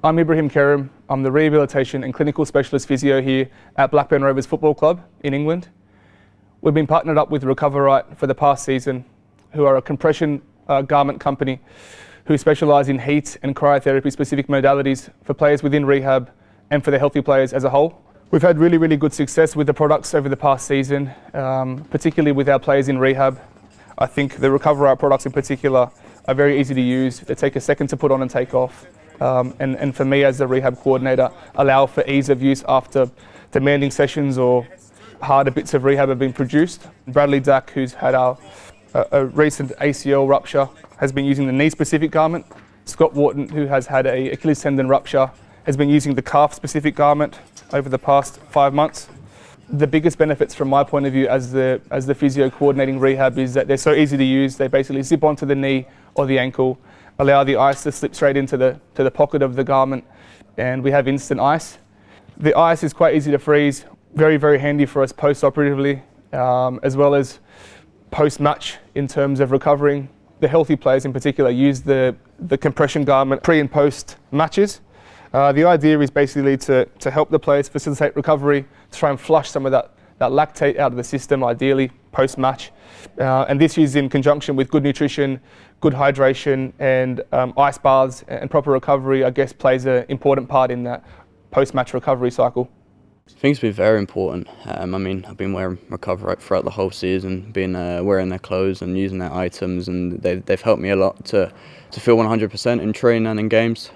I'm Ibrahim Kerim. I'm the Rehabilitation and Clinical Specialist Physio here at Blackburn Rovers Football Club in England. We've been partnered up with Recoverite for the past season, who are a compression garment company who specialise in heat and cryotherapy specific modalities for players within rehab and for the healthy players as a whole. We've had really good success with the products over the past season, particularly with our players in rehab. I think the Recoverite products in particular are very easy to use. They take a second to put on and take off. And for me as the rehab coordinator, allow for ease of use after demanding sessions or harder bits of rehab have been produced. Bradley Dack, who's had a recent ACL rupture, has been using the knee-specific garment. Scott Wharton, who has had an Achilles tendon rupture, has been using the calf-specific garment over the past 5 months. The biggest benefits from my point of view as the physio coordinating rehab is that they're so easy to use. They basically zip onto the knee or the ankle, allow the ice to slip straight into the pocket of the garment, and we have instant ice. The ice is quite easy to freeze, very handy for us post-operatively, as well as post-match in terms of recovering. The healthy players in particular use the compression garment pre and post matches. The idea is basically to help the players facilitate recovery, to try and flush some of that lactate out of the system, ideally post-match. And this is in conjunction with good nutrition, good hydration, and ice baths and proper recovery, I guess, plays an important part in that post-match recovery cycle. I think it's been very important. I've been wearing Recoverite throughout the whole season, been wearing their clothes and using their items, and they've helped me a lot to feel 100% in training and in games.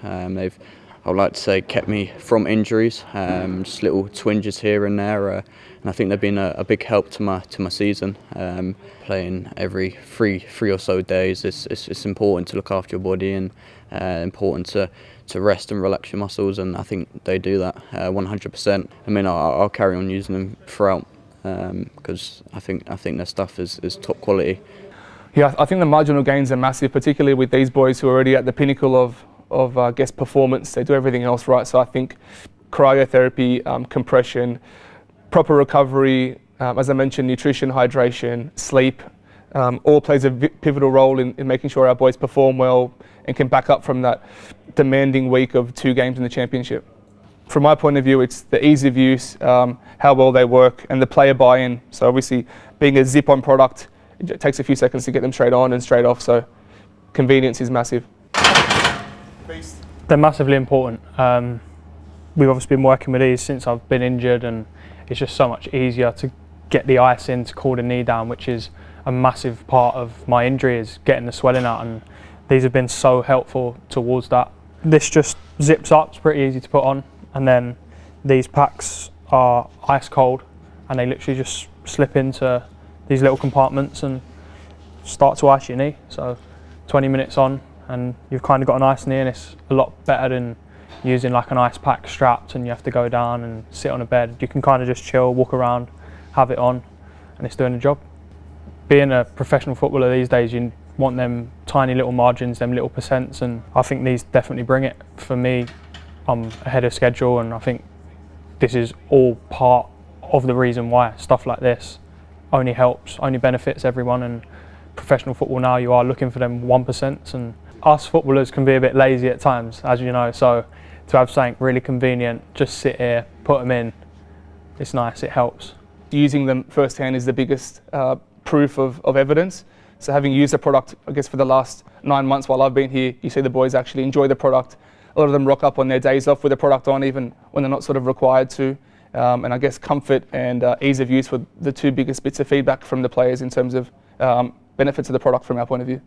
I would like to say, kept me from injuries, just little twinges here and there, and I think they've been a big help to my season. Playing every three or so days, it's important to look after your body and important to rest and relax your muscles, and I think they do that 100%. I'll carry on using them throughout because I think their stuff is top quality. Yeah, I think the marginal gains are massive, particularly with these boys who are already at the pinnacle of I guess, performance. They do everything else right. So I think cryotherapy, compression, proper recovery, as I mentioned, nutrition, hydration, sleep, all plays a pivotal role in making sure our boys perform well and can back up from that demanding week of 2 games in the championship. From my point of view, it's the ease of use, how well they work, and the player buy-in. So obviously, being a zip-on product, it takes a few seconds to get them straight on and straight off. So convenience is massive. They're massively important. We've obviously been working with these since I've been injured, and it's just so much easier to get the ice in to cool the knee down, which is a massive part of my injury, is getting the swelling out, and these have been so helpful towards that. This just zips up, it's pretty easy to put on, and then these packs are ice cold, and they literally just slip into these little compartments and start to ice your knee. So 20 minutes on, and you've kind of got an ice knee, and it's a lot better than using like an ice pack strapped and you have to go down and sit on a bed. You can kind of just chill, walk around, have it on, and it's doing the job. Being a professional footballer these days, you want them tiny little margins, them little percents, and I think these definitely bring it. For me, I'm ahead of schedule, and I think this is all part of the reason why stuff like this only helps, only benefits everyone. And professional football now, you are looking for them 1%, and us footballers can be a bit lazy at times, as you know, so to have something really convenient, just sit here, put them in, it's nice, it helps. Using them firsthand is the biggest proof of evidence. So having used the product, I guess, for the last 9 months while I've been here, you see the boys actually enjoy the product. A lot of them rock up on their days off with the product on, even when they're not sort of required to. And I guess comfort and ease of use were the 2 biggest bits of feedback from the players in terms of benefits of the product from our point of view.